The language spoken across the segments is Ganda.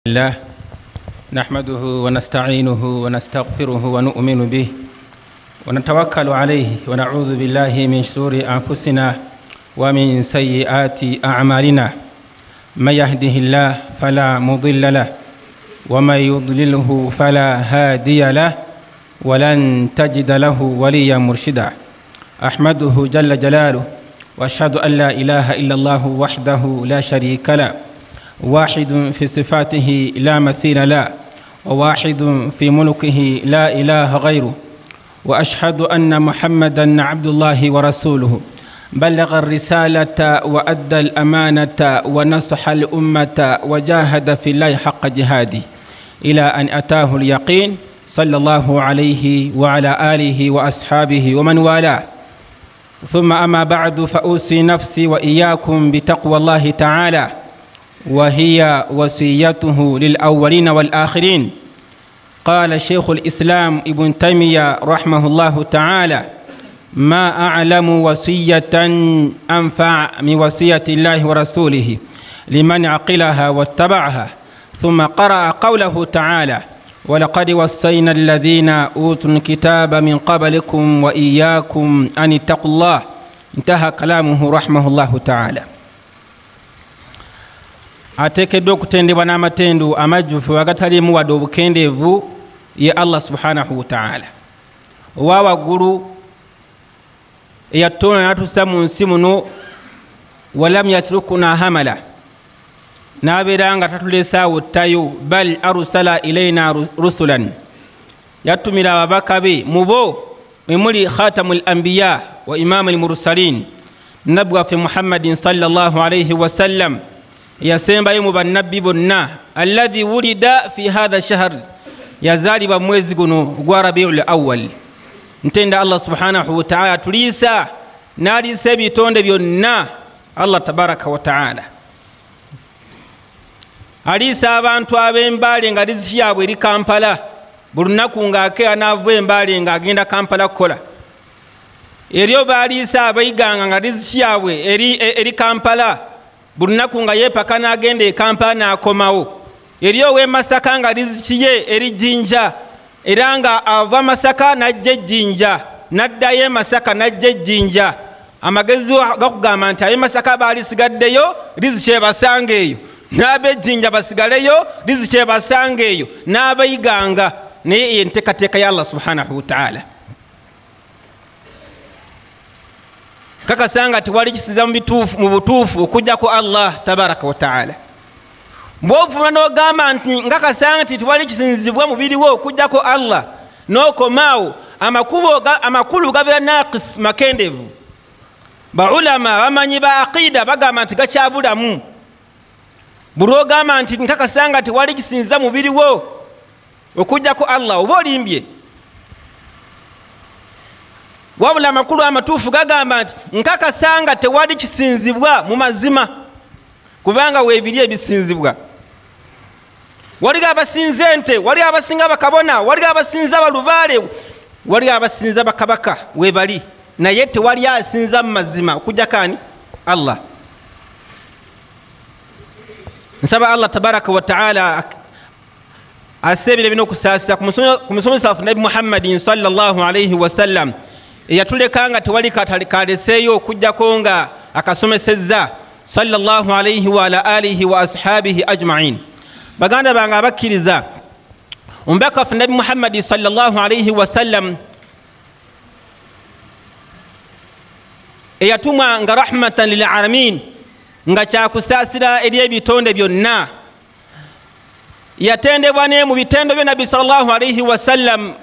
الله نحمده ونستعينه ونستغفره ونؤمن به ونتوكل عليه ونعوذ بالله من شرور أنفسنا ومن سيئات أعمالنا من يهده الله فلا مضل له ومن يضلله فلا هادي له ولن تجد له وليا مرشدا. أحمده جل جلاله وأشهد أن لا إله إلا الله وحده لا شريك له واحد في صفاته لا مثيل له وواحد في ملكه لا إله غيره. وأشهد أن محمدًا عبد الله ورسوله بلغ الرسالة وأدى الأمانة ونصح الأمة وجاهد في الله حق جهاده إلى أن أتاه اليقين صلى الله عليه وعلى آله وأصحابه ومن والاه. ثم أما بعد فأوصي نفسي وإياكم بتقوى الله تعالى وهي وصيته للأولين والآخرين. قال شيخ الإسلام ابن تيمية رحمه الله تعالى: ما أعلم وصية أنفع من وصية الله ورسوله لمن عقلها واتبعها. ثم قرأ قوله تعالى: ولقد وصينا الذين أوتوا الكتاب من قبلكم وإياكم أن اتقوا الله. انتهى كلامه رحمه الله تعالى. atekeddwa okutendebwa n'amatendo amajjufu agataliimu wadde obukendeevu ye Allah subhanahu wa ta'ala owa waggulu eyatona n'atussa mu nsi muno walam yatrukuna hamala n'abeera nga tatuleesaawo ttayo bal arsala ilaina rusulan yatumira ababaka be mu bo muli khatamul anbiya wa imamul mursalin nabbi waffe muhammadin sallallahu alayhi wa sallam yasembayo mu bannabbi bonna alladhi wulida fi hadha shahr yazalibwa mwezi guno gwa rabiul awwal. Ntenda Allah subhanahu wa ta'ala tuliisa n'aliisa ebitonde byonna Allah tabaraka wa ta'ala aliisa abantu ab'embaale nga riziki yaabwe eri Kampala buli lunaku ng'akeera n'ava embaale ng'agenda Kampala kukola. Eryo baaliisa abayiganga nga riziki yaabwe eri Kampala buli lunaku nga yeepaka n'agenda e Kampala n'akomawo. Eriyo ow'e Masaka nga riziki ye eri Jinja era nga ava Masaka n'ajja Jinja n'addayo e Masaka n'ajja Jinja. Amagezi gakugamba nti ab'e Masaka baalisigaddeyo riziki ebasanga eyo, n'ab'e Jinja basigaleyo riziki ebasanga eyo, n'abayiganga. Naye ye nteekateeka ya Allah subhanahu wa ta'ala. Kakasanga tewali kisinza mu butuufu okujjako Allah tabaraka wa ta'ala. Bw'ovuma n'ogamba nti nkakasanga nti tewali kisinzibwa mu biriwo okujjako Allah n'okomaawo amakulu gabeera naqis makendevu. Baulama bamanyi ba aqida bagamba nti gakyabulamu. Buli ogamba nti nkakasanga tewali kisinza mu biriwo okujjako Allah oba olimbye. Wabula amakulu amatuufu gagamba nti nkakasanga tewali kisinzibwa mu mazima kubanga weebiri ebisinzibwa. Waliwo abasinza ente, waliwo abasinza bakabona, waliwo abasinza abalubaale, waliwo abasinza bakabaka weebali, naye tewali asinza mu mazima okujjako ani? Allah. Nsaba Allah tabaraka wa ta'ala asebire bino okusaasira ku musomesa waffe Nabi Muhammadin sallallahu alayhi wa sallam eyatulekanga tewali kaleseeyo okujjako nga akasomesezza sallallahu alayhi wa ala alihi wa ashabihi ajma'in. Baganda bange abakkiriza omubaka waffe Nabi Muhammadi sallallahu alayhi wa sallam eyatumwa nga rahmatan lil alamin nga kyakusaasira eri ebitonde byonna. Yatendebwa ne mu bitendo bya Nabi sallallahu alayhi wa sallam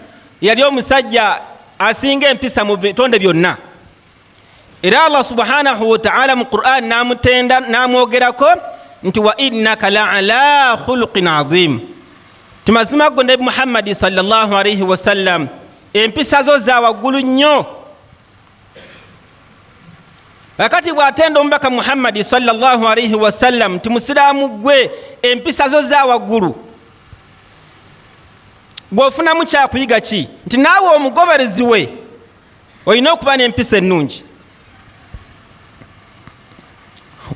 yali omusajja asinga empisa mu bitonde byonna. Era Allah subhanahu wa ta'ala mu Qur'an namutenda namwogerako nti wa innaka la'ala khuluqin azim. Timazima go Nabi Muhammad sallallahu alayhi wa sallam empisa zo za waggulu nnyo. Wakati bw'atenda omubaka Muhammad sallallahu alayhi wa sallam timusiraamu gwe empisa zo za waggulu. Gwofunamu kyakuyiga ki? Nti naawe omugoberezi we olina okuba n'empisa ennungi.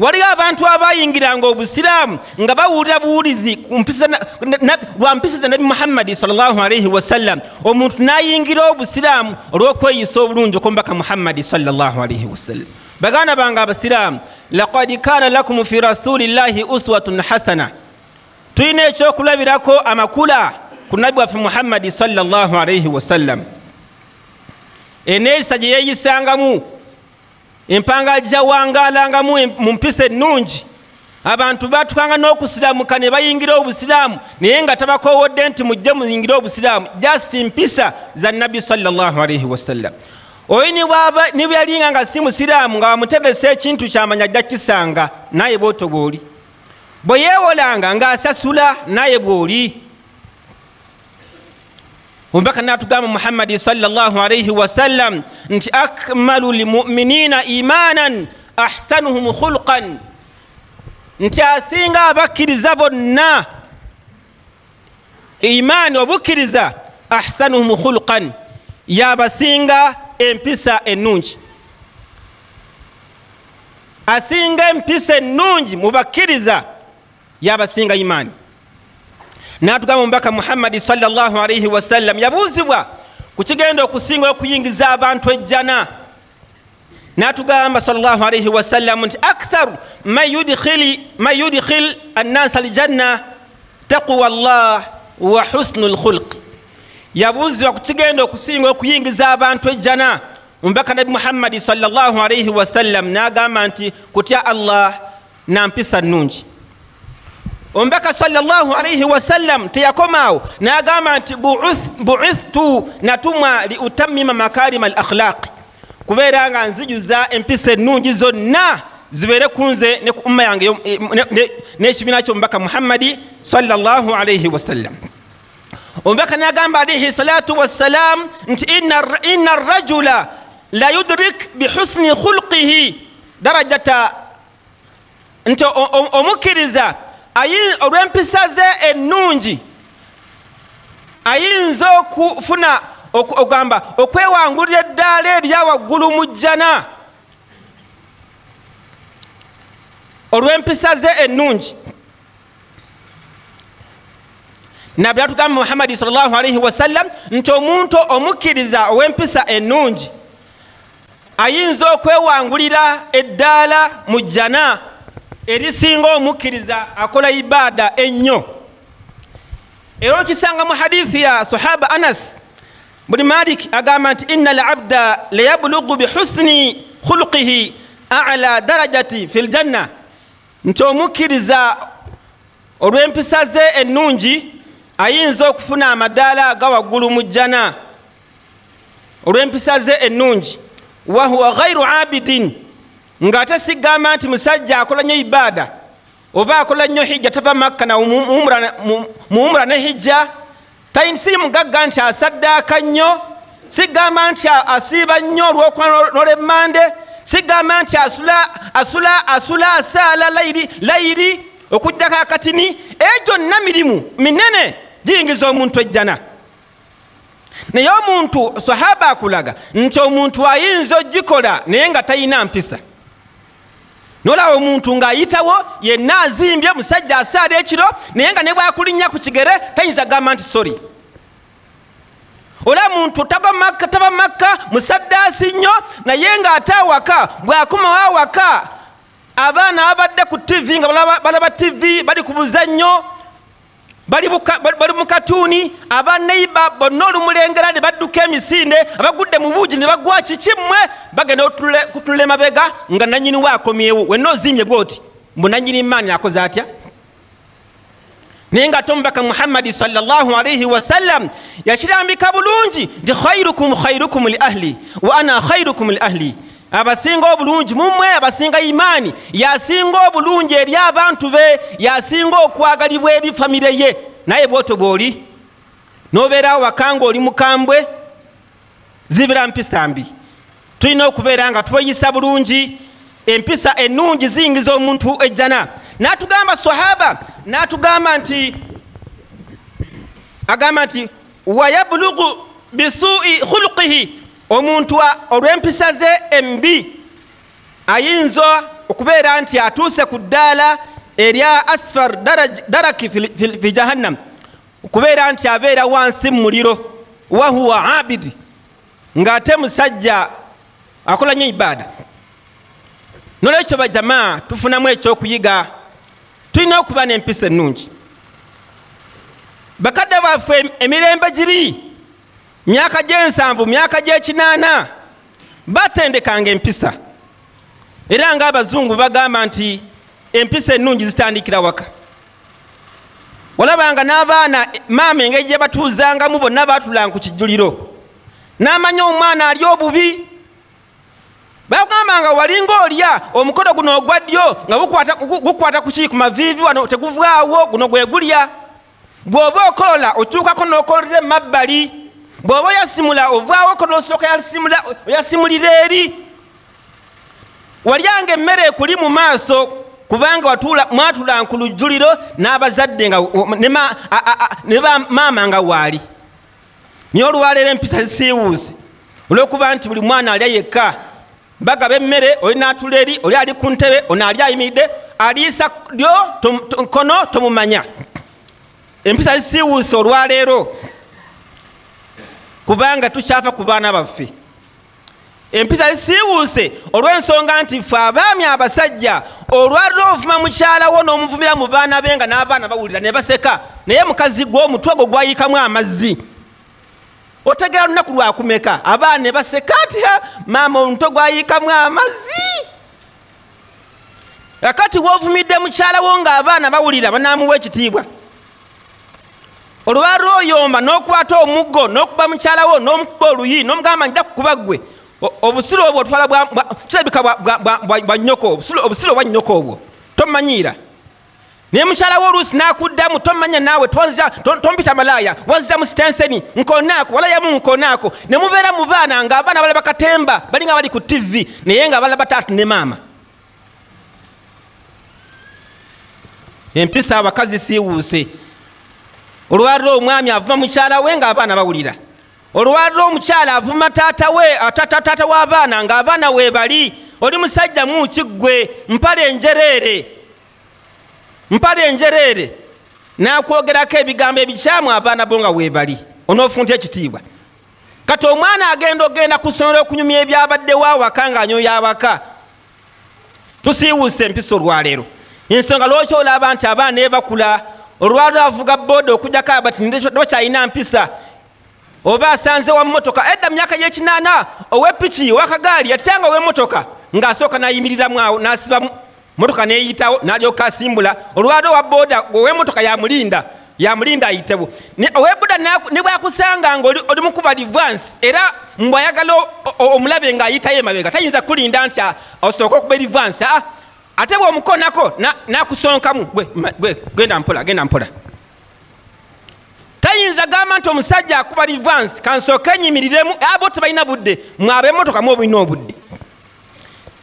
wali abantu abayingiranga obusiraamu nga bawulira buwulizi lwa mpisa za Nabi Muhammad sallallahu alayhi wasallam, omuntu nayingira obusiraamu olw'okweyisa obulungi okw'omubaka Muhammad sallallahu alayhi wasallam. Baganda bange abasiraamu, laqad kana lakum fi rasulillahi uswatun hasana, tulina ekyokulabirako amakula ku Nabi waffe Muhammad sallallahu alayhi wasallam. Eneeyisa gye yeeyisangamu, empanga gyawangalangamu mu mpisa ennungi, abantu batukanga n'okusiramuka ne bayingira obusiraamu naye nga tabakowodde nti mujje muyingire obusiraamu, just mpisa za Nabi sallallahu alayhi wasallam. Oyo ni bwe yalinga nga si musiraamu nga bamutegesa ekintu kyamanya ajja kisanga naye bw'otyo bw'oli, bwe yeewolanga ng'asasula naye bw'oli. Omubaka n'atugamba Muhammad sallallahu alayhi wasallam nti akmalu lilmu'minina imanan ahsanuhum khulqan, nti asinga abakkiriza bonna imaani obukkiriza, ahsanuhum khulqan, yabasinga empisa ennungi. Asinga empisa ennungi mu bakkiriza yabasinga imaani. N'atugamba omubaka Muhammad sallallahu alayhi wasallam, yabuuzibwa ku kigenda okusinga okuyingiza abantu ejjana, n'atugamba sallallahu alayhi wasallam nti aktharu man yudkhil an-nas al-janna taqwa Allah wa husnul khulq. Yabuuzibwa ku kigenda okusinga okuyingiza abantu ejjana, omubaka Nabi Muhammad sallallahu alayhi wasallam n'agamba nti kutya Allah na mpisa nnungi. Omubaka sallallahu alayhi wasallam teyakomaawo n'agamba nti bu'ithtu, natumwa li utammima makarima al akhlaq, kubeera nga nzijuza empisa ennungi zonna zibeere kunze ne ku umma yange n'ekibiina ky'omubaka Muhammad sallallahu alayhi wasallam. Omubaka n'agamba alayhi salatu wassalam nti inna ar-rajula la yudrik bi husni khulqihi darajata, nti omukkiriza olw'empisa ze ennungi ayinza okufuna ogamba okwewangulira eddaala erya waggulu mu jjana olw'empisa ze ennungi. Nabbi atugamba Muhammad sallallahu alayhi wasallam nti omuntu omukkiriza ow'empisa ennungi ayinza okwewangulira eddaala mu jjana erisinga omukkiriza akola ibaada ennyo. Era okisanga mu hadithi ya sahaba Anas bni Malik agamba nti inna al-abda la yablughu bi husni khulqihi a'la darajati fil janna, nti omukkiriza olw'empisa ze ennungi ayinza okufuna amadaala aga waggulu mu jjana olw'empisa ze ennungi. Wa huwa ghayru abidin, ng'ate sigamba nti musajja akola nnyo ibaada oba akola nnyo hijja, tava Makka na muumura ne hijja, si mugagga nti asaddaaka nnyo, sigamba nti asiiba nnyo olw'okuba n'olemmande, sigamba nti asula asaala layiri okuddako akatini. Eyo gyonna mirimu minene giyingiza omuntu ejjana. Naye omuntu sahaba akulaga nti omuntu ayinza ogikola naye nga talina mpisa. Nolaba omuntu ng'ayitawo yenna azimbye, musajja asaala ekiro naye nga ne bwakulinnya ku kigere tayinza gamba nti sori. Ola muntu tava Makka musaddaasi nnyo naye ng'ate awaka bw'akomawo awaka abaana abadde ku TV nga balaba TV bali ku buzannyo bali mu katuuni, abaneiba bonna olumulengera ne badduka emisinde, abagudde mu buugi ne bagwa kikimmwe bagenda kutunula emabega nga nannyini waakomyewo. Wenna ozimbye bw'oti mbu nannyini maani akoze atya? Naye ng'ate omubaka Muhammad sallallahu alayhi wasallam yakirambika bulungi nti khairukum li ahli wa ana khairukum li ahli, abasinga obulungi mumwe abasinga imaani, yasinga obulungi eri abantu be, yasinga okwagalibwa eri famire ye. Naye bw'otyo bw'oli n'obeera awaka ng'oli mukambwe, zibira mpisa mbi. Tulina okubeera nga tweyisa bulungi, empisa ennungi ziyingiza omuntu ejjana. N'atugamba sahaba, n'atugamba nti wayabulughu bisu'i khulqihi, omuntu olw'empisa ze embi ayinza okubeera nti atuuse ku ddaala erya asfar daraki fi jahannam, okubeera nti abeera wansi mu muliro, wa huwa abidi, ng'ate musajja akola nnyo ibaada. Nolwekyo bajamaa tufunamu ekyokuyiga, tulina okuba n'empisa ennungi. Bakadde baffe emirembe giri myaka gy'ensanvu myaka gy'ekinaana batendekanga empisa, era ng'abazungu bagamba nti empisa ennungi zitandikira waka. Olabanga n'abaana maama engeri gye batuuzangamu bonna baatulanga ku kijjuliro, n'amanya omwana ali obubi bagambanga walinga olya omukono guno ogwa ddyo nga gukwata ku ku maviivi wano teguvaawo, guno gwe gulya. Bw'oba okolola okyukako n'okolera emabbali, bw'oba oyasimula ovaawo ko n'osooka oyasimulira eri. Walyanga emmere ekuli mu maaso kubanga mwatulanga ku lujjuliro n'abazadde nga ne maama nga waali. Naye olwaleero empisa zisiiwuuse olw'okuba nti buli mwana alya yekka. Bagaba emmere, oli n'atula eri, oli ali ku ntebe, ono ali ayimiridde, aliisa ddyo nkono tomumanya. Empisa zisiiwuuse olwaleero kubanga tukyafa ku baana baffe. Empisa zisiiwuuse olw'ensonga nti ffe abaami abasajja olwaliro ovuma mukyalawo n'omuvumira mu baana be nga n'abaana bawulira ne baseka, naye mukazi gwo omutwe gwo gwayiikamu amazzi. Otegera lunaku lwakumeka abaana ne baseka ati maama omutwe gwayiikamu amazzi. Kakati w'ovumidde mukyalawo ng'abaana bawulira banaamuwa ekitiibwa. Olwaliro oyomba n'okwata omuggo n'okuba mukyalawo n'omukuba oluyi n'omugamba nja kukuba ggwe, obusiru obwo otwala kirabika bwa nnyoko, obusiru obwa nnyoko obwo tomanyiira. Naye mukyalawo oluusi n'akuddamu tomanya naawe tompita malaaya, wanzitamu sitenseni nkonaako walayamu nkonaako, ne mubeera mu baana ng'abaana balaba katemba bali nga bali ku TV naye nga balaba taata ne maama. Empisa abakazi siiwuuse. Olwaliro omwami avuma mukyala we ng'abaana bawulira. Olwaliro omukyala avuma taata we taata w'abaana ng'abaana we bali. Oli musajja muukiggwe mpale enjereere n'akwogerako ebigambo ebikyamu abaana bo nga weebali, onoofunta ekitiibwa. Kati omwana ogenda ku ssomero okunyumya ebyabaddewo awaka ng'anyoya awaka. Tusiiwuuse empisa olwaleero. Ensonga lwaki olaba nti abaana bakula, olwaliro avuga booda okujjako abati bakyalina mpisa, oba asanze wa mmotoka. Edda myaka y'ekinaana ow'epiki ow'akagaali yatanga ow'emmotoka ng'asooka n'ayimiriramu awo n'asiba motoka neeyitawo n'alyoka asimbula. Olwaliro wa booda ow'emmotoka yamulinda ayitewo. Ow'ebooda ne bwakusanga ng'oli mukuba advance era mbwayagala omulabe ng'ayitayo emabega tayinza kulinda nti osooka okuba advance. Ate bw'omukonako n'akusonkamu genda mpola. Tayinza gamba nti omusajja akuba advance kansooka enyimiriremu abo tebalina budde, mwabe emmotoka mwobulina obudde.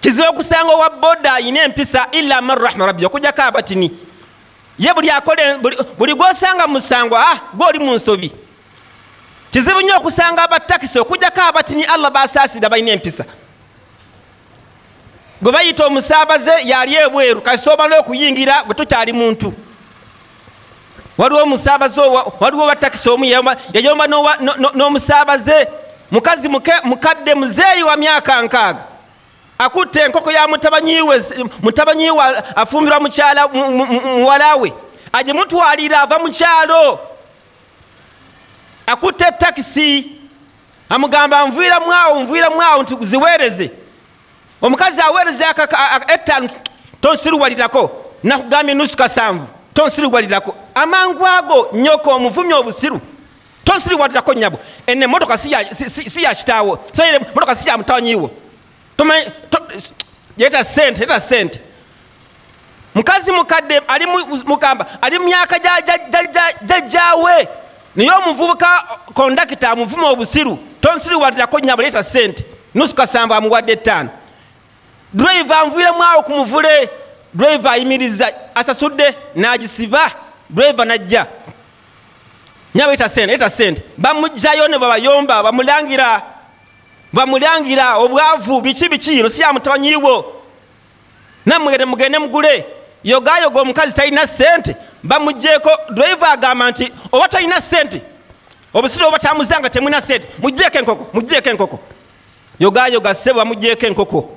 Kizibu okusanga owa booda ayina empisa illa man rahma rabbi, okujjako abatini. Ye buli gw'osanga mu musango gw'oli mu nsobi. Kizibu nnyo okusanga abatakisi okujjako abatini Allah baasaasira balina empisa. Gwe bayita omusaabaze yali ebweru kasooba n'okuyingira gwe tokyali muntu. Waliwo omusaabaze waliwo batakisi omu yayomba n'omusaabaze mukazi mukadde muzeeyi wa myaka 6 akutte enkoko ya mutabanyi we afumbirwa mukyala muwalawe agimutwalira ava mu kyalo. Akutte takisi amugamba nvuiramu awo nti ziweereze. Omukazi aweereze etaano tonsiruwalirako, nakugambye nusu 7 tonsiruwalirako. Amangu ago nnyoko omuvumya obusiru tonsiruwalirako nnyabo. Enne emmotoka si ya kitaawo, emmotoka si ya mutabanyiwo. Yeta sente. Mukazi mukadde ali myaka jajjawe naye omuvubuka kondakita amuvuma obusiru tonsiruwalirako nnyabo, yeta sente nusu 7 amuwadde 5. Driver anvuiremu awo ku muvule, driver ayimiriza asasudde n'agisiba, driver najja. Nyawe eta sente. Bamugjayo ne babayomba bamulangira obwavu biki no si ya mutabanyiwo. namwe mugende mugule yogayoga omukazi talina ssente bamugjeeko driver agamba nti oba talina ssente obusire oba tamuzanga temuna ssente mugjeeko enkoko yogayoga ssebo bamugjeeko enkoko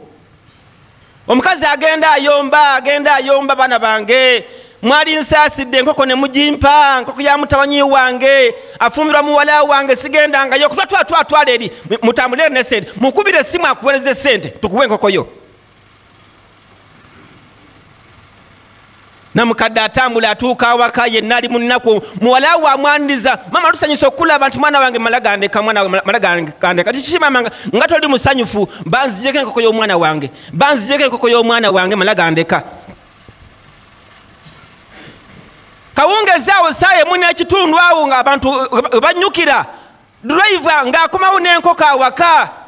omukazi agenda ayomba bana bange mwali nsaasidde enkoko ne mugimpa enkoko ya mutabanyi wange afumbirwa muwala wange sigendangayo twatwala eri mutambulire ne ssente mukubire essimu akuweereze ssente tukuwe enkoko yo namukadde atambula atuuka awaka yenna ali mu nnaku muwala we amwaniriza mama tusanyusa okulaba nti mwana wange malagandeka kati mama nga toli musanyufu banzijeko enkoko y'omwana wange malagandeka kawungezi awo saawa emu n'ekitundu awo ng'abantu banyukira driver ng'akomawo n'enkoko awaka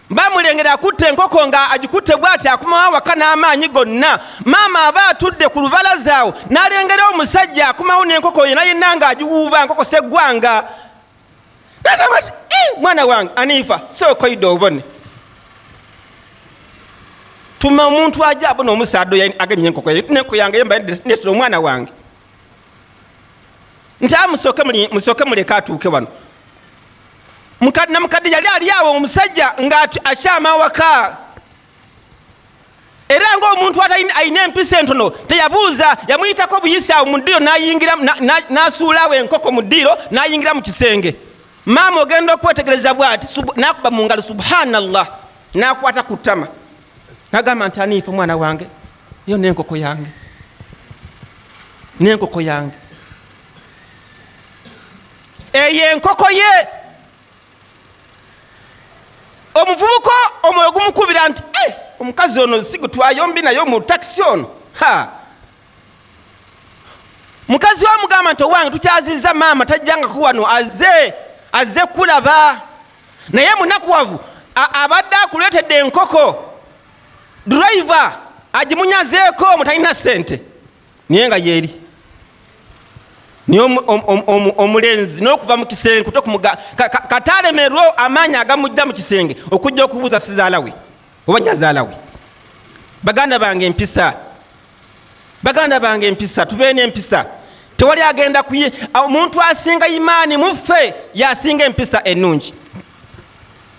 bamulengera akutte enkoko nga agikutte bw'ati akomawo awaka n'amaanyi gonna maama aba atudde ku lubalaza awo n'alengera omusajja akomawo n'enkoko yenna ng'agiwuuba enkoko seggwanga n'agamba nti mwana wange Anifa sookoyidde obone tuma omuntu ajja abona omusaadde agemye enkoko yange yemba netera omwana wange nti musooke muleka atuuke wano namukadde yali ali awo omusajja ng'akyama awaka era ng'omuntu alina empisa entono teyabuuza yamuyitako buyisi awo mu ddiiro n'asuulaawo enkoko mu ddiiro n'ayingira mu kisenge maama ogenda okwetegereza bw'ati n'akuba mu ngalo subhanallah n'akwata ku ttama n'agamba nti Anifa mwana wange yo n'enkoko yange eyo enkoko ye omuvubuka omwoyo gumukubira nti omukazi ono sigutwayombi nayo mu takisi ono mukazi we amugamba nti owange tukyaziza maama tajjangako wano azze kulaba naye munakuwavu abadde akuleetedde enkoko driver agimunyazeeko mutalina ssente niye nga yeeri niyo omulenzi n'okuva mu kisenge katalemerwa amaanyi agamujja mu kisenge okujja okubuuza sizaala we oba nyazaala we baganda bange empisa tubeene empisa tewali agenda omuntu asinga imaani muffe yasinga empisa ennungi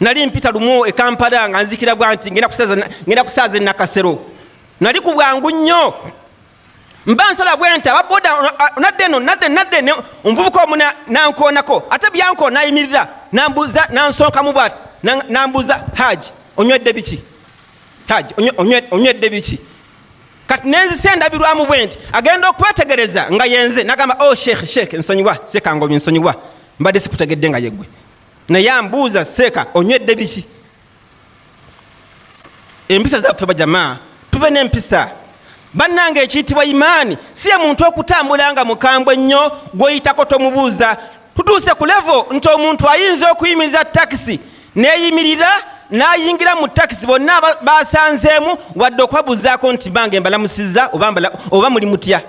nali mpita lumu e Kampala nga nzikira bwa nti ngenda kusaaza Nakasero nali ku bwangu nnyo mbansala bwenta ababoda nadde omuvubuka omu nankoonako ate byanko nayimirira nambuuza nansonka mu bwati nambuuza Haji onywedde biki kati nenzise ndabirwamu bwenti agenda okwetegereza nga yenze nagamba sheekh nsonyiwa seeka ngobi nsonyiwa mbadde sikutegedde nga yeggwe naye ambuuza seeka onywedde biki empisa zaffe bajamaa tube n'empisa bannange ekiyitibwa imaani si ye muntu okutambula nga mukambwe ennyo gw'oyitako tomubuuza tutuuse ku levo nti omuntu ayinza okuyimiriza takisi neeyimirira n'ayingira mu takisi bonna basanzeemu wadde okwabuuzaako nti bange mbalamusizza oba muli mutya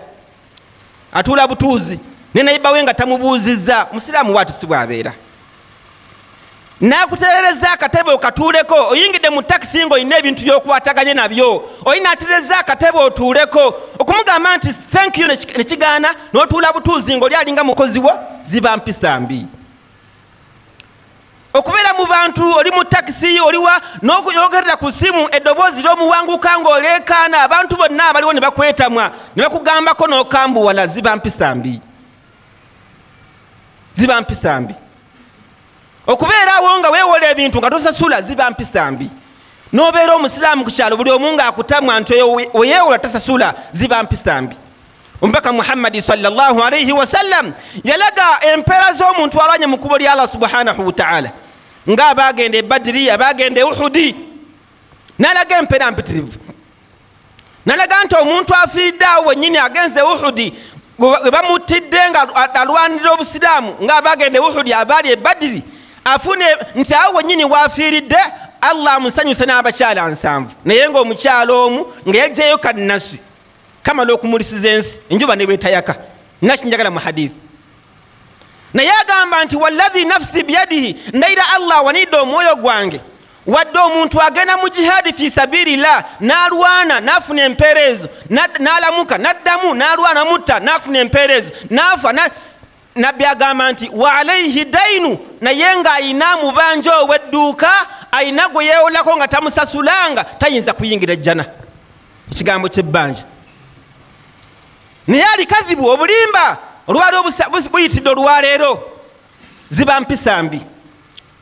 atuula butuuzi ne nayibawe nga tamubuuzizza musiraamu waati si bwabeera nakuterereza akatebe okatuuleko oyingidde mu takisi ng'olina ebintu by'okwataganye nabyo olina atereza akatebe otuuleko okumugamba nti thank you nekigaana n'otuula butuuzi ng'oli alinga mukozi wo ziba mpisa mbi okubeera mu bantu oli mu takisi oliwa n'okuyogerera ku simu eddoboozi ly'omuwanguka ng'oleekaana abantu bonna abaliwo ne bakwetamwa ne bakugambako n'okambuwala ziba mpisa mbi okubeera awo nga weewola ebintu nga tosasula ziba mpisa mbi n'obeera omusiraamu ku kyalo buli omu ng'akutamwa nti oyeewola tasasula ziba mpisa mbi omubaka Muhammadi sallallahu alayhi wasallam yalaga empeera z'omuntu alwanye mu kkubo lya Allah subhanahu wa ta'ala ng'abaagenda e Badiri abaagenda e Uhudi n'alaga empeera mpitirivu n'alaga nti omuntu afiiridde awo wennyini agenze e Uhudi gwe bamutidde nga alwanirira obusiraamu ng'abaagenda e Uhudi abaali e Badiri afune nti awo wennyini waafiiridde Allah amusanyuse n'abakyala 7 naye ng'omukyalo omu nga yagyeyo kannasi kamala okumulisiza ensi enjuba ne bwetayaka nakinjagala mu hadithi naye agamba nti walladhi nafsi biyadihi ndayira Allah wanidde omwoyo gwange wadde omuntu agenda mu jihadi fi sabilillah n'alwana n'afuna empeerezo n'alamuka n'addamu n'alwana mutta n'afuna empeerezo n'afa nabbi agamba nti wa alaihi dainu naye ng'ayina mubanja ow'edduuka ayina gwe yeewolako nga tamusasulanga tayinza kuyingira ejjana ekigambo ky'ebbanja naye alikadhibu obulimba olwali buyitidde olwaleero ziba mpisa mbi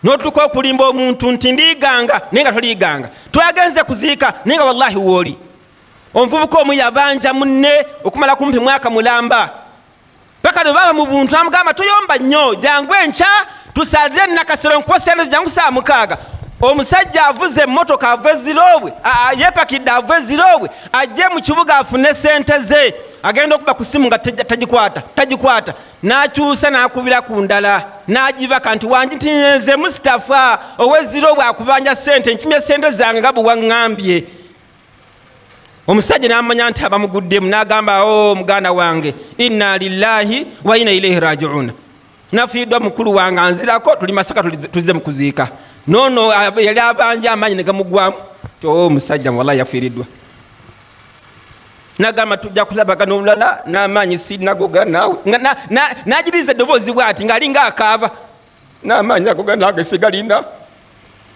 n'otuuka okulimba omuntu nti ndiiganga naye nga toliiganga twagenze kuziika naye nga wallahi wooli omuvubuka omu yabanja munne okumala kumpi mwaka mulamba paka ne baba mu buntu amugamba toyomba nnyo jangu enkya tusalire nakasero nkuwa sente jangu saa 6 omusajja avuze emmotoka ava ezirobwe yeepakidde ava ezirobwe ajje mu kibuga afune sente ze agenda okuba ku simu nga tagikwata n'akyusa n'akubira ku ndala n'agibaka nti wangi nti nze Mustafa ow'ezirobwe akubanja sente nkimye sente zange nga bwe waŋŋambye omusajja n'amanya nti abamuguddemu n'agamba muganda wange inna lillahi wa inna ilaihi raji'un nafiiddwa mukulu wange anzirako tuli Masaka tuzze mu kuziika nono yali abanja amaanyi ne gamugwamu omusajja wallahi yafiiriddwa nagamba tujja kulabagana obulala n'amaanyi sinagoga naawe n'agiriza eddoboozi bw'ati ng'alinga akaaba n'amaanyi agoga nange sigalina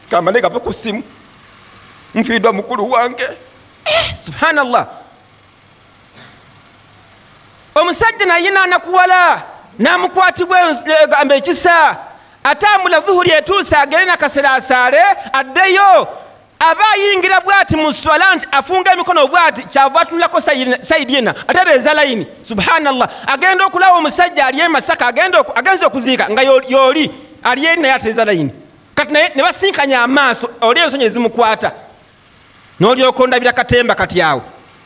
kamane gava ku ssimu nfiiddwa mukulu wange subhanallah omusajja naye n'anakuwala n'amukwatibwa gamba ekisa atambula zuhuri etuuse agende nakasera asaale addeyo aba ayingira bwati mu swala nti afunga emikono bwati kyava atunulako sayidi yena atereeza layini subhanallah agenda okulaba omusajja ali e Masaka agenze okuziika nga yooli ali eri naye atereeza layini kati naye ne basinkanya amaaso oli ensonyi ezimukwata n'olyoka ondabira katemba kati awo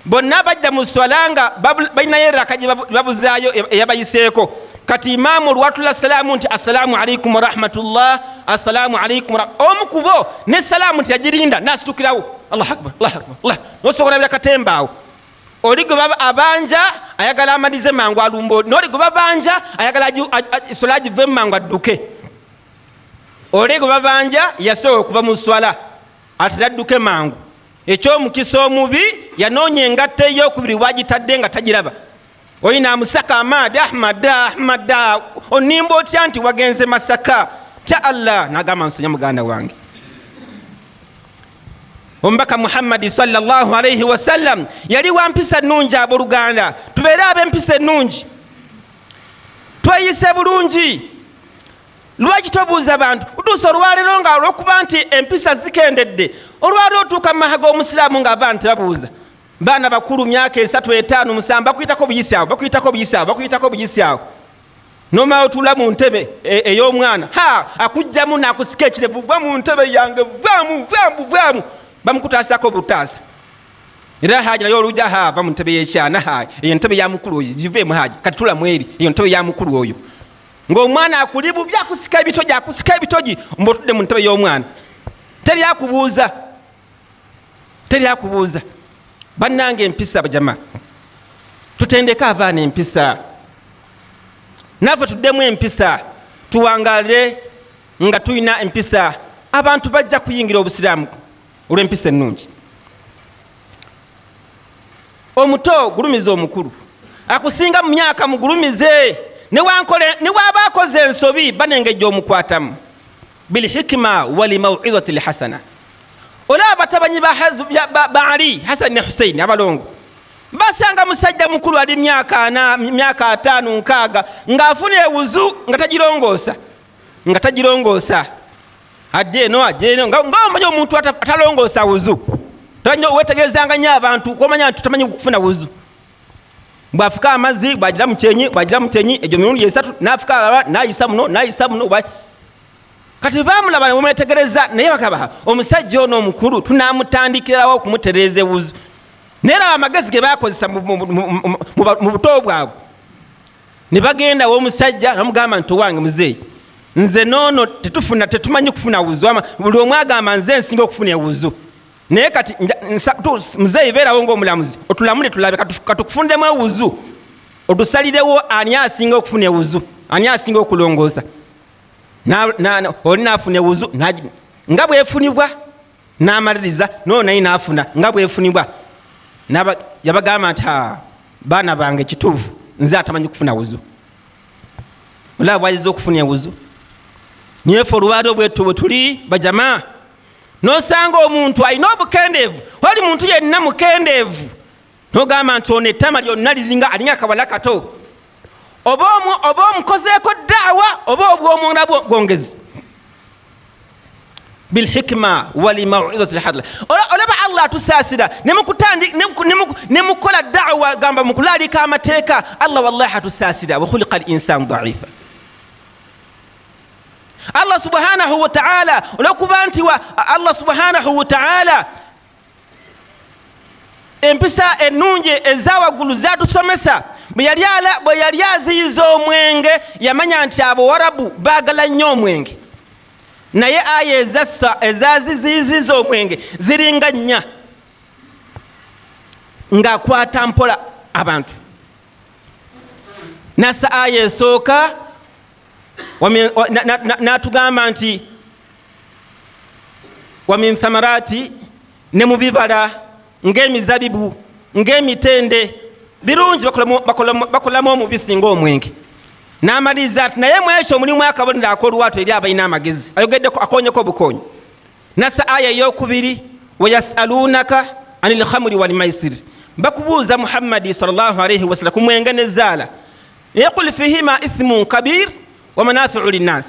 bonna bajja mu swala nga balinayo eraka gye babuzaayo eyabayiseeko kati imaamu olwatula salaamu nti assalaamu alaikum warahmatullah assalaamu alaikum omu kubo ne salaamu nti yagirinda n'asitukirawo allahu akbar allahu akbar allah n'osobola olabira katemba awo oli gwe abanja ayagala amalize mangu alumba n'oli gwe babanja ayagala swala agivemu mangu adduke oli gwe babanja yasooka okuva mu swala ate adduke mangu ekyomukisa omubi yanoonya engatta ey'okubiri wagitadde nga tagiraba oyina amusaka Ahmad onimba otya nti wagenze Masaka tya Allah n'agamba nsonya muganda wange omubaka Muhammadi sallallahu alaihi wasallam yali wa mpisa nnungi abooluganda tubeere ab'empisa ennungi tweyise bulungi lwaki tobuuza abantu utuusa olwaleero nga olwokuba nti empisa zikendedde olwaleero otuuka mu maha g'omusiraamu ng'abantu tebabuuza baana bakulu myaka 3 5 7 bakuyitako buyisi awo nomala otula mu ntebe ey'omwana akugjamu n'akusika ekirevu va mu ntebe yange vaamu bamukutaasako butaasa era haji naye olujja va mu ntebe y'ekyana eyo ntebe ya mukulu oyo giveemu haji kati tula mweri eyo ntebe ya mukulu oyo ng'omwana akuli bubi akusika ebitogi mbotudde mu ntebe y'omwana teri akubuuza bannange empisa bajama tutendeka abaana empisa naffe tuddemu empisa tuwangale nga tulina empisa abantu bajja kuyingira obusiraamu olw'empisa ennungi omuto gulumiza omukulu akusinga mu myaka mugulumize ne waaba akoze ensobi banengejja omukwatamu bilhikima walimawidhati lhasana olaba batabanyi ba Ali Hassan ne Hussein abalongo basanga musajja mukulu ali myaka 5 6 ng'afuna ewuzu nga tagirongoosa adde no ng'omanyi omuntu atalongoosa wuzu wetegerezanga nnyo abantu komanya nti tamanyi kufuna wuzu bwafuka amazzi bwagira mutenyi egyo mirundi 3 n'afuka alala n'ayisa muno kati bamulaba nemwetegereza naye bakaba omusajja ono omukulu tunamutandikirawo okumutereza ewuzu naye laba amagezi ge bakozesa mu buto bwabwe ne bagenda w'omusajja namugamba nti owange muzeeyi nze noono tetumanyi kufuna wuzu buli omu agamba nze nsinga okufuna ewuzu naye kati muzeeyi beerawo ng'omulamuzi otulamule tulabe katukufundemu ewuzu otusalirewo ani asinga okufuna ewuzu ani asinga okulongoosa oli naafuna ewuzu nga bwefunibwa n'amaliriza no naye n'afuna nga bwefunibwa yabagamba nti baana bange kituufu nze atamanyi kufuna wuzu olaba bwayiza okufuna ewuzu niye fe olwali obwetu bwe tuli bajama nosanga omuntu alina obukendeevu wali muntu yenna mukendeevu nogamba nti ono ettama lyonna liringa alinga akawala kato oba omukozeeko daawa oba obwomunda bwongezi bilhikma walimawizati lhadla olaba allah atusaasira nemukola daawa gamba mukulalika amateeka allah wallahi atusaasira wakhuliqa linsanu daifa allah subhanahu wa ta'ala olwokuba nti allah subhanahu wa ta'ala empisa ennungi ezawaggulu zatusomesa bwe yali aziyiza omwenge yamanya nti abawarabu baagala nnyo omwenge naye aya ezaziziyiziza omwenge ziringa nnya ng'akwata mpola abantu nasa aya esooka natugamba nti wamin thamarati ne mu bibala ng'emizabibu ng'emitende birungi bakolamu omubisi ng'omwenge n'amaliriza ati naye mu ekyo mulimu akabonero ak'olwatu eri abalina amagezi ayogeddeko akonyeko obukonyi nasa aya eyokubiri wayasalunaka ani lhamuri walmaisiri bakubuuza muhammadi sallallahu alaihi wasallam ku mwenge nezaala yaqul fihima ithmun kabir wa manafiu linnas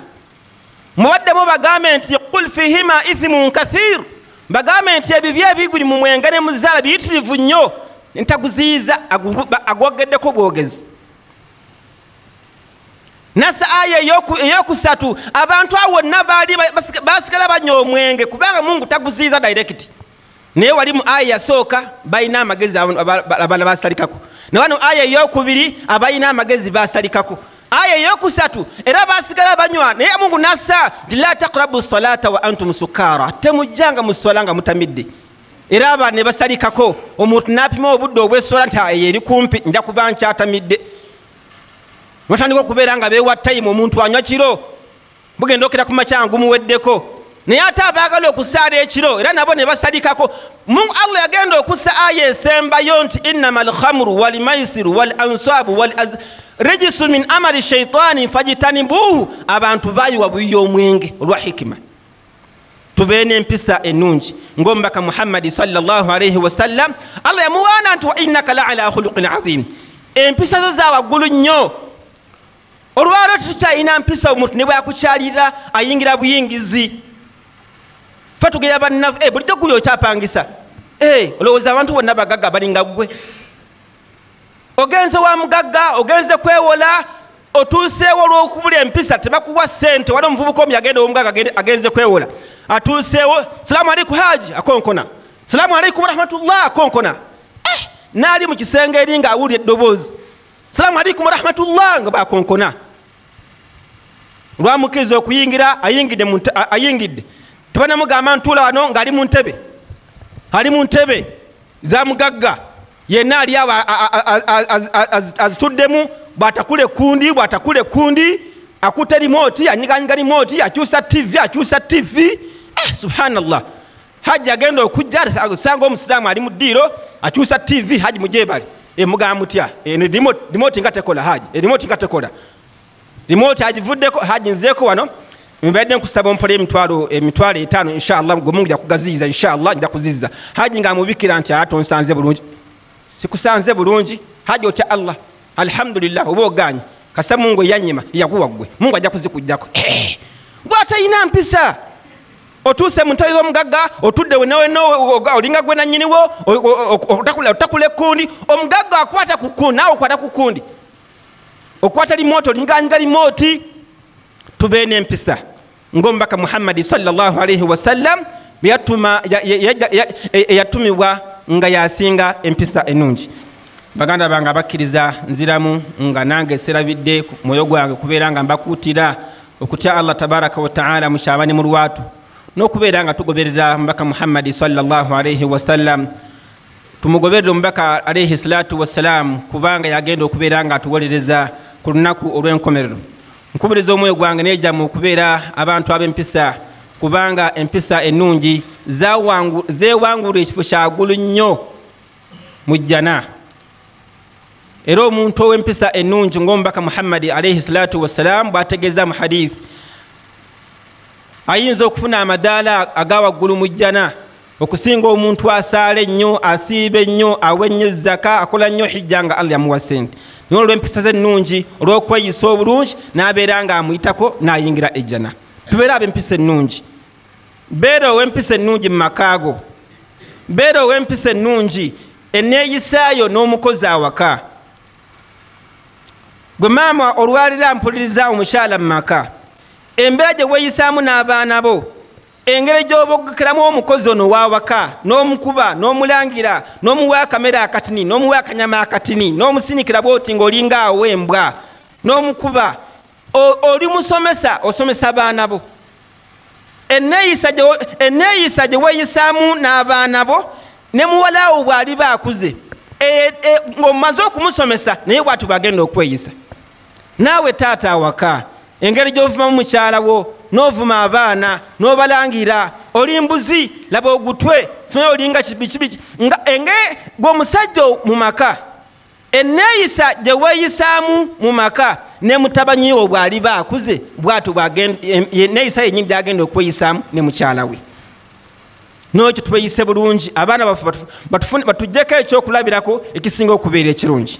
mubaddemu bagambe nti qul fihima ithmun kathir bagambe nti ebibyo ebiguli mu mwenge ne muzaala biyitirivu nnyo ntaguziyiza agwogeddeko bwogezi nasa aya eyokusatu abantu awo wonna baali basigala banywa omwenge kubanga mungu taguziyiza direct naye wali mu aya yasooka balina amagezi abala basalikako ne wano aya eyokubiri abalina amagezi basalikako aya eyokusatu era basigala banywa naye mungu nasa nti la taqrabu salata wa antum sukara temujjanga mu swala nga mutamidde era abaana ne basalikako omuntu n'apima obudde obw'eswala nti eyo eri kumpi nja kuba nkyatamidde watandika okubeera nga beewa tayimu omuntu anywa kiro bugenda okera ku makyangu muweddeko naye ate abaagala okusaala ekiro era nabo ne basalikako mungu allah yagenda okussa aya esembayo nti innama alhamru walmaisiru walansabu rijisu min amali shaitani fajitanibuhu abantu bayiwa buyiyo omwenge olwa hikima tubeere n'empisa ennungi ng'omubaka muhammadi sallallahu alaihi wasallam allah yamuwaana nti wa innaka la ala khuluqin azim empisa zo zawaggulu nnyo olwalo tukyalina mpisa omuntu ne bwakukyalira ayingira buyingizi fe tugeya bannaffe bulijjo guli okyapangisa olowooza abantu bonna bagagga balinga ggwe ogenze wa mugagga ogenze kwewola otuuseewo olw'okubula empisa tebakuwa ssente wali omuvubuka omu yagenda owomugagga agenze kwewola atuuseewo salaamu alaikum haji akonkona salaamu alaikum warahmatullah akonkona naali mu kisenge eri nga awulira eddoboozi salaamu alaikum warahmatullah nga bakonkona lwamukiriza okuyingira ayingidde tebanamugamba ntuula wano ng'ali mu ntebe za mugagga yenna ali awo azituddemu bw'atakula ekkundi akuta rimoti anyiganyiga rimoti akyusa tv subhanallah haji agenda okujja asanga omusiraamu ali mu ddiiro akyusa tv haji mujebale mugamba mutya rimoti nga tekola haji rimoti nga tekola rimoti agivuddeko haji nzeeko wano mbadde nkusaba ompola emitwalo 5 inshallah gwe mungu yakugaziyiza inshallah nja kuziza haji nga amubikira nti atonsanze bulungi sikusanze bulungi haji otya allah alhamdulillah oba oganye kasa mungu yanyima yakuwa gwe mungu ajja kuzikujjako gwatayina mpisa otuuse mu ntebe z'omugagga otudde wenna olinga gwe nannyiniwo otakula ekkundi omugagga akwata ku kundi naawe okwata ku kundi okwata limoti olinganyiga limoti tubeere n'empisa ng'omubaka muhammadi sallallahu alaihi wasallam eyatumibwa nga yasinga empisa ennungi baganda bange abakkiriza nziramu nga nange serabidde mwoyo gwange kubeera nga mbakuutira okutya allah tabaraka wataala mukyabani mu lwatu n'okubeera nga tugoberera mubaka muhammadi sallallahu alaihi wasallam tumugoberera omubaka alaihi salatu wassalam kubanga yagenda okubeera nga atuwolereza ku lunaku olw'enkomerero nkubiriza omwoyo gwange nejjamu okubeera abantu ab'empisa kubanga empisa ennungi zeewangula ekifo kyagulu nnyo mu jjana. Era omuntu ow'empisa ennungi ng'omubaka Muhammadi alayhi salatu wassalam bw'ategeeza mu hadith ayinza okufuna amadaala agawaggulu mu jjana okusinga omuntu asaala ennyo, asiiba ennyo, awa ennyo zaka, akola nnyo hijja nga Allah yamuwa ssente. Naye olw'empisa ze ennungi, olw'okweyisa obulungi n'abeera ng'amuyitako n'ayingira ejjana. Tubeera ab'empisa ennungi. Beera ow'empisa ennungi mu makaago. Beera ow'empisa ennungi enneeyisaayo n'omukozi awaka. Gwe maama olwalira mpuliriza omukyala mu maka, embeera gye weeyisaamu n'abaana bo, engeri gy'oboggekeramu omukozi ono wawaka, n'omukuba, n'omulangira, n'omuwa akamera akatini, n'omuwa akanyama akatini, n'omusinikira bw'oti ng'olinga awembwa, n'omukuba, oli musomesa, osomesa abaana bo. Enneeyisa gye weeyisaamu n'abaana bo, ne muwalaawo bw'ali baakuze, ng'omaze okumusomesa naye bw'ati bw'agenda okweyisa. Naawe taata awaka, engeri gy'ovumamu mukyala wo, n'ovuma abaana, n'obalangira, oli mbuzi, laba ogutwe, simanyi olinga kibikibiki, ng'omusajja mu maka, enneeyisa gye weeyisaamu mu maka, ne mutabani wo bw'ali baakuze, bw'atyo enneeyisa yennyini gy'agenda okweyisaamu ne mukyala we. N'ekyo tweyise bulungi, abaana baffe batuggyeko ekyokulabirako ekisinga okubeera ekirungi.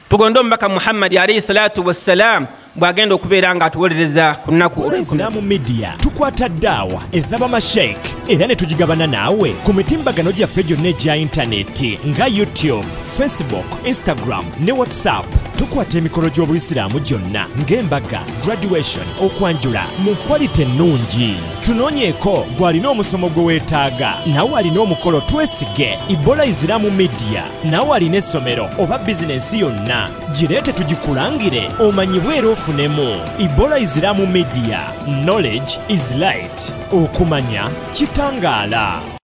Tugonde omubaka Muhammad alayhi salatu wassalam bw'agenda okubeera nga atuwolereza ku nnaku Islamu Media tukwata ddaawa ez'abamashayikh era ne tugigabana naawe ku mitimbagano gyaffe gyonna egya intaneti nga YouTube, Facebook, Instagram ne WhatsApp. Tukwata emikolo gy'Obuyisiraamu gyonna ng'embaga, graduation, okwanjula mu kwalite ennungi. Tunoonyeeko gw'alina omusomo gwe weetaaga, nawe alina omukolo twesige. Ebola Islamu Media nawe alina essomero oba bizinensi yonna, gireete tugikulangire omanyibwe era ofunemu. Ebola Islamu Media, knowledge is light. Okumanya kitangaala.